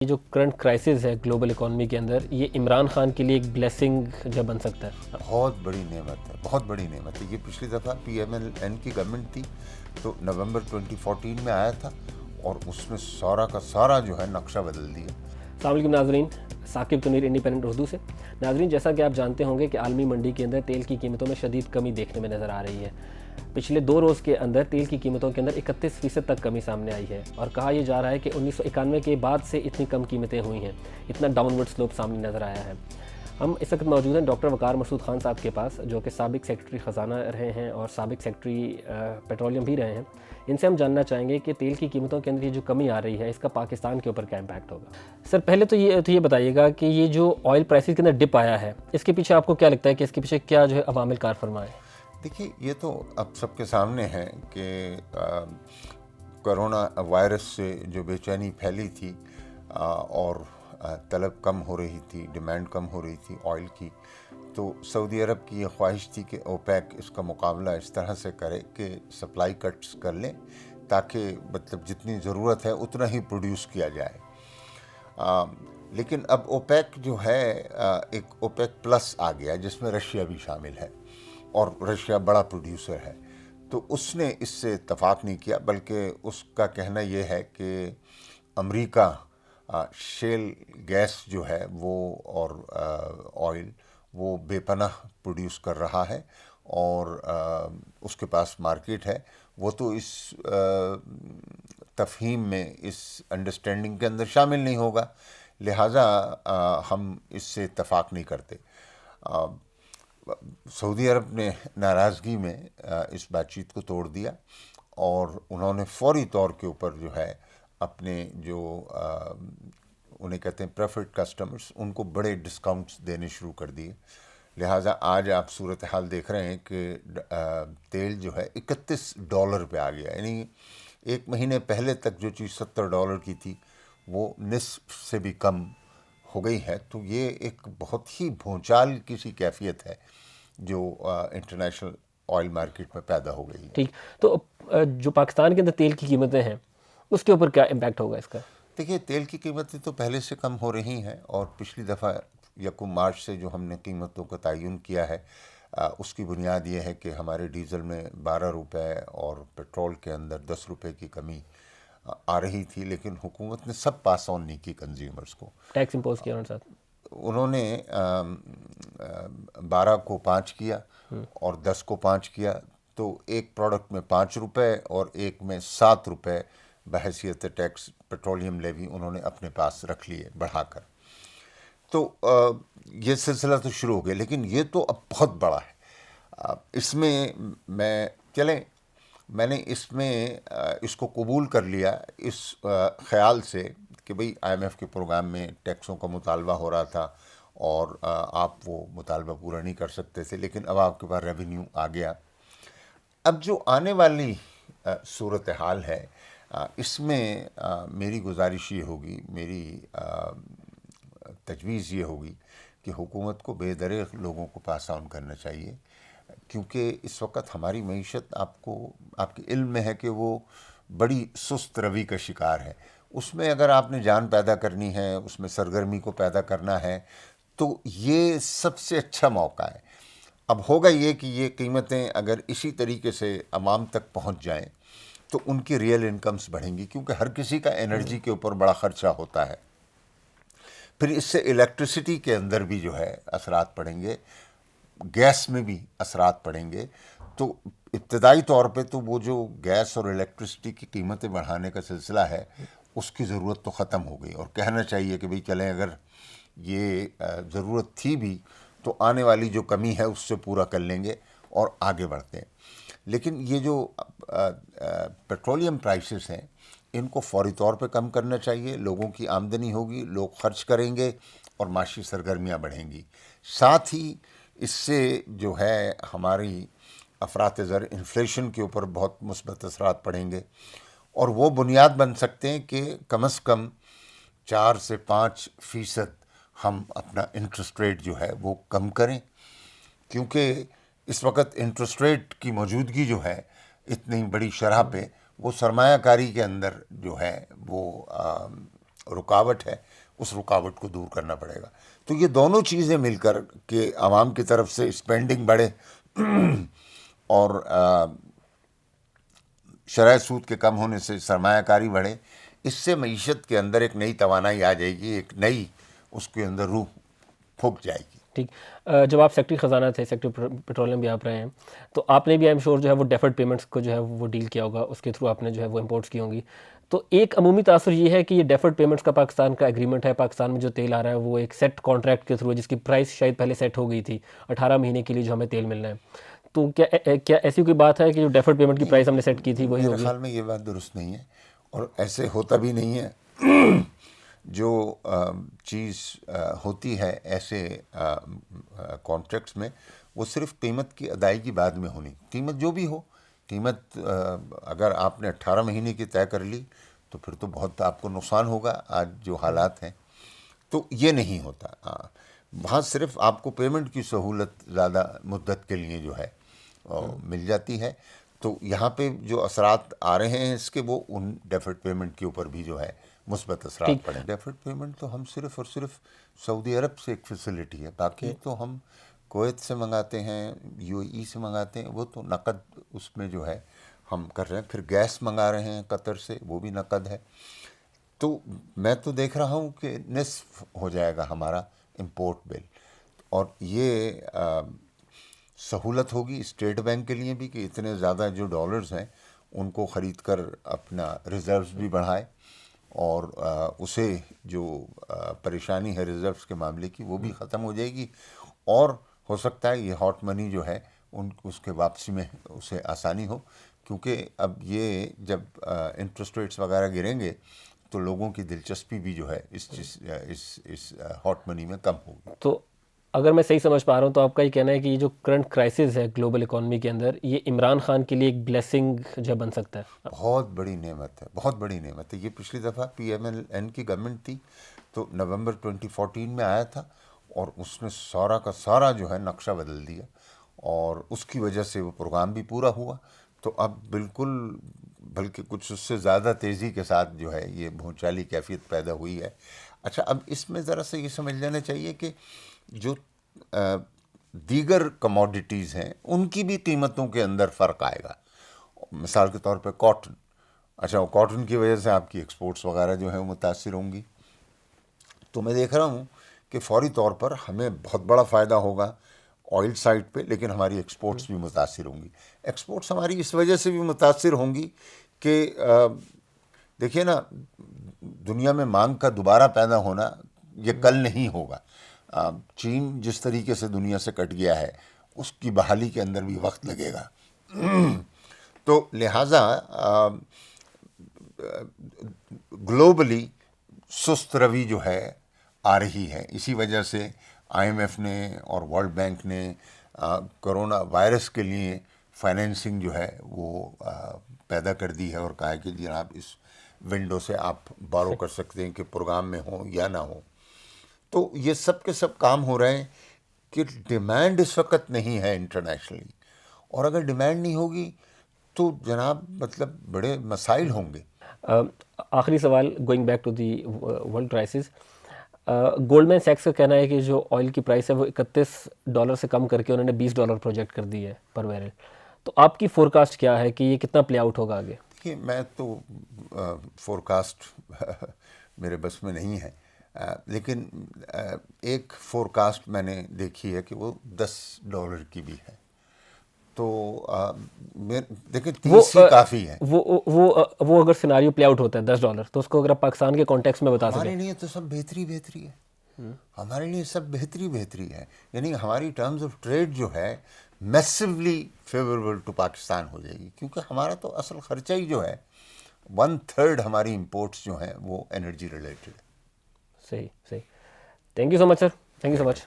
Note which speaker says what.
Speaker 1: یہ جو current crisis ہے گلوبل اکانومی کے اندر، یہ عمران خان کے لیے ایک بلیسنگ جب بن سکتا ہے؟
Speaker 2: بہت بڑی نعمت ہے، بہت بڑی نعمت ہے یہ۔ پچھلی دفعہ PMLN کی گورنمنٹ تھی تو نومبر 2014 میں آیا تھا اور اس نے سارا کا سارا جو ہے نقشہ بدل دیا۔
Speaker 1: السلام علیکم ناظرین، ثاقب تنویر انڈیپینڈنٹ اردو سے۔ ناظرین، جیسا کہ آپ جانتے ہوں گے کہ عالمی منڈی کے اندر تیل کی قیمتوں میں شدید کمی دیکھنے میں نظر آ رہی ہے۔ پچھلے 2 روز کے اندر تیل کی قیمتوں کے اندر 31% تک کمی سامنے آئی ہے، اور کہا یہ جا رہا ہے کہ 1991 کے بعد سے اتنی کم قیمتیں ہوئی ہیں، اتنا ڈاؤن ورڈ سلوپ سامنے نظر آیا ہے۔ ہم اس وقت موجود ہیں ڈاکٹر وقار مسعود خان صاحب کے پاس، جو کہ سابق سیکرٹری خزانہ رہے ہیں اور سابق سیکرٹری پیٹرولیم بھی رہے ہیں۔ ان سے ہم جاننا چاہیں گے کہ تیل کی قیمتوں کے اندر یہ جو کمی آ رہی ہے، اس کا پاکستان کے اوپر کیا امپیکٹ ہوگا۔ سر، پہلے تو یہ بتائیے گا کہ یہ جو آئل پرائسز کے اندر ڈپ آیا ہے، اس کے پیچھے آپ کو کیا لگتا ہے کہ اس کے پیچھے کیا جو ہے عوامل کار فرما ہے؟
Speaker 2: دیکھیے، یہ تو اب سب کے سامنے ہے کہ کرونا وائرس سے جو بے چینی پھیلی تھی اور طلب کم ہو رہی تھی، ڈیمانڈ کم ہو رہی تھی آئل کی، تو سعودی عرب کی یہ خواہش تھی کہ اوپیک اس کا مقابلہ اس طرح سے کرے کہ سپلائی کٹس کر لیں تاکہ مطلب جتنی ضرورت ہے اتنا ہی پروڈیوس کیا جائے۔ لیکن اب اوپیک جو ہے ایک اوپیک پلس آ گیا جس میں رشیا بھی شامل ہے، اور رشیا بڑا پروڈیوسر ہے، تو اس نے اس سے اتفاق نہیں کیا، بلکہ اس کا کہنا یہ ہے کہ امریکہ شیل گیس جو ہے وہ اور آئل وہ بے پناہ پروڈیوس کر رہا ہے، اور اس کے پاس مارکیٹ ہے۔ وہ تو اس تفہیم میں، اس انڈرسٹینڈنگ کے اندر شامل نہیں ہوگا، لہٰذا ہم اس سے اتفاق نہیں کرتے۔ سعودی عرب نے ناراضگی میں اس بات چیت کو توڑ دیا، اور انہوں نے فوری طور کے اوپر جو ہے اپنے جو انہیں کہتے ہیں پریفرڈ کسٹمرز، ان کو بڑے ڈسکاؤنٹس دینے شروع کر دیے۔ لہٰذا آج آپ صورتحال دیکھ رہے ہیں کہ تیل جو ہے $31 پہ آ گیا، یعنی ایک مہینے پہلے تک جو چیز $70 کی تھی وہ نصف سے بھی کم ہو گئی ہے۔ تو یہ ایک بہت ہی بھونچال کی سی کیفیت ہے جو انٹرنیشنل آئل مارکیٹ میں پیدا ہو گئی ہے۔
Speaker 1: ٹھیک، تو جو پاکستان کے اندر تیل کی قیمتیں ہیں، اس کے اوپر کیا امپیکٹ ہوگا اس کا؟
Speaker 2: دیکھیے، تیل کی قیمتیں تو پہلے سے کم ہو رہی ہیں، اور پچھلی دفعہ 1 مارچ سے جو ہم نے قیمتوں کا تعین کیا ہے، اس کی بنیاد یہ ہے کہ ہمارے ڈیزل میں $12 اور پیٹرول کے اندر $10 کی کمی آ رہی تھی، لیکن حکومت نے سب پاس آن نہیں کی کنزیومرز کو۔
Speaker 1: ٹیکس امپوز کیا انہوں نے،
Speaker 2: انہوں نے 12 کو 5 کیا اور 10 کو 5 کیا، تو ایک پروڈکٹ میں $5 اور ایک میں $7 بحیثیت ٹیکس پیٹرولیم لیوی انہوں نے اپنے پاس رکھ لیے بڑھا کر۔ تو یہ سلسلہ تو شروع ہو گیا، لیکن یہ تو اب بہت بڑا ہے۔ اس میں میں نے اس کو قبول کر لیا اس خیال سے کہ بھئی IMF کے پروگرام میں ٹیکسوں کا مطالبہ ہو رہا تھا، اور آپ وہ مطالبہ پورا نہیں کر سکتے تھے، لیکن اب آپ کے پاس ریونیو آ گیا۔ اب جو آنے والی صورتحال ہے، اس میں میری گزارش یہ ہوگی، میری تجویز یہ ہوگی کہ حکومت کو بے دریغ لوگوں کو پاس آن کرنا چاہیے، کیونکہ اس وقت ہماری معیشت آپ کے علم میں ہے کہ وہ بڑی سست روی کا شکار ہے۔ اس میں اگر آپ نے جان پیدا کرنی ہے، اس میں سرگرمی کو پیدا کرنا ہے، تو یہ سب سے اچھا موقع ہے۔ اب ہوگا یہ کہ یہ قیمتیں اگر اسی طریقے سے عوام تک پہنچ جائیں تو ان کی ریئل انکمز بڑھیں گی، کیونکہ ہر کسی کا انرجی کے اوپر بڑا خرچہ ہوتا ہے۔ پھر اس سے الیکٹریسٹی کے اندر بھی جو ہے اثرات پڑیں گے، گیس میں بھی اثرات پڑیں گے۔ تو ابتدائی طور پہ تو وہ جو گیس اور الیکٹریسٹی کی قیمتیں بڑھانے کا سلسلہ ہے، اس کی ضرورت تو ختم ہو گئی، اور کہنا چاہیے کہ بھئی چلیں، اگر یہ ضرورت تھی بھی تو آنے والی جو کمی ہے اس سے پورا کر لیں گے اور آگے بڑھتے ہیں۔ لیکن یہ جو پیٹرولیم پرائسز ہیں، ان کو فوری طور پہ کم کرنا چاہیے۔ لوگوں کی آمدنی ہوگی، لوگ خرچ کریں گے اور معاشی سرگرمیاں بڑھیں گی۔ ساتھ ہی اس سے جو ہے ہماری افراط زر انفلیشن کے اوپر بہت مثبت اثرات پڑیں گے، اور وہ بنیاد بن سکتے ہیں کہ کم از کم 4 سے 5% ہم اپنا انٹرسٹ ریٹ جو ہے وہ کم کریں، کیونکہ اس وقت انٹرسٹ ریٹ کی موجودگی جو ہے اتنی بڑی شرح پہ، وہ سرمایہ کاری کے اندر جو ہے وہ رکاوٹ ہے اس رکاوٹ کو دور کرنا پڑے گا. تو یہ دونوں چیزیں مل کر کہ عوام کی طرف سے اسپینڈنگ بڑھے اور شرح سود کے کم ہونے سے سرمایہ کاری بڑھے, اس سے معیشت کے اندر ایک نئی توانائی آ جائے گی, ایک نئی اس کے اندر روح پھونک جائے گی.
Speaker 1: ٹھیک. جب آپ سیکٹری خزانہ تھے, سیکٹری پیٹرولیم بھی آپ رہے ہیں, تو آپ نے بھی آئی ایم شور جو ہے وہ ڈیفرڈ پیمنٹس کو جو ہے وہ ڈیل کیا ہوگا, اس کے تھرو آپ نے جو ہے وہ امپورٹس کی ہوں گی. تو ایک عمومی تاثر یہ ہے کہ یہ ڈیفرڈ پیمنٹس کا پاکستان کا ایگریمنٹ ہے, پاکستان میں جو تیل آ رہا ہے وہ ایک سیٹ کانٹریکٹ کے تھرو ہے, جس کی پرائس شاید پہلے سیٹ ہو گئی تھی 18 مہینے کے لیے جو ہمیں تیل ملنا ہے. تو کیا ایسی کوئی بات ہے کہ جو ڈیفرڈ پیمنٹ کی پرائس ہم نے سیٹ کی تھی وہی
Speaker 2: میرے
Speaker 1: ہوگی؟
Speaker 2: خیال میں یہ بات درست نہیں ہے اور ایسے ہوتا بھی نہیں ہے. جو چیز ہوتی ہے ایسے کانٹریکٹس میں وہ صرف قیمت کی ادائیگی بعد میں ہونی, قیمت جو بھی ہو, قیمت اگر آپ نے 18 مہینے کی طے کر لی تو پھر تو بہت آپ کو نقصان ہوگا آج جو حالات ہیں. تو یہ نہیں ہوتا, وہاں صرف آپ کو پیمنٹ کی سہولت زیادہ مدت کے لیے جو ہے مل جاتی ہے. تو یہاں پہ جو اثرات آ رہے ہیں اس کے وہ ان ڈیفرڈ پیمنٹ کے اوپر بھی جو ہے مثبت اثرات پڑیں. ڈیفرڈ پیمنٹ تو ہم صرف اور صرف سعودی عرب سے ایک فیسلٹی ہے, باقی تو ہم کویت سے منگاتے ہیں, یو اے ای سے منگاتے ہیں, وہ تو نقد اس میں جو ہے ہم کر رہے ہیں. پھر گیس منگا رہے ہیں قطر سے, وہ بھی نقد ہے. تو میں تو دیکھ رہا ہوں کہ نصف ہو جائے گا ہمارا امپورٹ بل, اور یہ سہولت ہوگی اسٹیٹ بینک کے لیے بھی کہ اتنے زیادہ جو ڈالرز ہیں ان کو خرید کر اپنا ریزروز بھی بڑھائے, اور اسے جو پریشانی ہے ریزروز کے معاملے کی وہ بھی ختم ہو جائے گی, اور ہو سکتا ہے یہ ہاٹ منی جو ہے اس کے واپسی میں اسے آسانی ہو, کیونکہ اب یہ جب انٹرسٹ ریٹس وغیرہ گریں گے تو لوگوں کی دلچسپی بھی جو ہے اس ہاٹ منی میں کم ہوگی.
Speaker 1: تو اگر میں صحیح سمجھ پا رہا ہوں تو آپ کا یہ کہنا ہے کہ یہ جو کرنٹ کرائسس ہے گلوبل اکانومی کے اندر, یہ عمران خان کے لیے ایک بلیسنگ جو بن سکتا ہے؟
Speaker 2: بہت بڑی نعمت ہے, بہت بڑی نعمت ہے. یہ پچھلی دفعہ پی ایم ایل این کی گورنمنٹ تھی تو نومبر 2014 میں آیا تھا, اور اس نے سارا کا سارا جو ہے نقشہ بدل دیا, اور اس کی وجہ سے وہ پروگرام بھی پورا ہوا. تو اب بالکل بلکہ کچھ اس سے زیادہ تیزی کے ساتھ جو ہے یہ بھونچالی کیفیت پیدا ہوئی ہے. اچھا, اب اس میں ذرا سے یہ سمجھ لینا چاہیے کہ جو دیگر کموڈیٹیز ہیں ان کی بھی قیمتوں کے اندر فرق آئے گا. مثال کے طور پہ کاٹن, اچھا کاٹن کی وجہ سے آپ کی ایکسپورٹس وغیرہ جو ہیں وہ متاثر ہوں گی. تو میں دیکھ رہا ہوں کہ فوری طور پر ہمیں بہت بڑا فائدہ ہوگا آئل سائڈ پہ, لیکن ہماری ایکسپورٹس بھی متاثر ہوں گی. ایکسپورٹس ہماری اس وجہ سے بھی متاثر ہوں گی کہ دیکھیے نا, دنیا میں مانگ کا دوبارہ پیدا ہونا یہ کل نہیں ہوگا. چین جس طریقے سے دنیا سے کٹ گیا ہے اس کی بحالی کے اندر بھی وقت لگے گا. تو لہٰذا گلوبلی سست روی جو ہے آ رہی ہے. اسی وجہ سے آئی ایم ایف نے اور ورلڈ بینک نے کرونا وائرس کے لیے فائنینسنگ جو ہے وہ پیدا کر دی ہے, اور کہا ہے کہ جناب اس ونڈو سے آپ بارو کر سکتے ہیں کہ پروگرام میں ہوں یا نہ ہوں. تو یہ سب کے سب کام ہو رہے ہیں کہ ڈیمانڈ اس وقت نہیں ہے انٹرنیشنلی, اور اگر ڈیمانڈ نہیں ہوگی تو جناب مطلب بڑے مسائل ہوں گے.
Speaker 1: آخری سوال, going back to the world crisis, Goldman سیکس کا کہنا ہے کہ جو آئل کی پرائس ہے وہ $31 سے کم کر کے انہوں نے $20 پروجیکٹ کر دی ہے پر بیرل. تو آپ کی فور کاسٹ کیا ہے کہ یہ کتنا پلے آؤٹ ہوگا آگے؟
Speaker 2: دیکھیے, میں تو فور کاسٹ میرے بس میں نہیں ہے, لیکن ایک فور کاسٹ میں نے دیکھی ہے کہ وہ $10 کی بھی ہے. تو دیکھیں 30 ہی کافی ہے.
Speaker 1: وہ اگر سیناریو پلے آؤٹ ہوتا ہے $10, تو اس کو اگر آپ پاکستان کے کانٹیکس میں بتا سکیں.
Speaker 2: ہمارے لیے تو سب بہتری ہے, ہمارے لیے سب بہتری ہے. یعنی ہماری ٹرمز آف ٹریڈ جو ہے میسیولی فیوریبل ٹو پاکستان ہو جائے گی, کیونکہ ہمارا تو اصل خرچہ ہی جو ہے 1/3 ہماری امپورٹس جو ہیں وہ انرجی ریلیٹڈ ہے.
Speaker 1: صحیح. Thank you so much sir, thank you so much.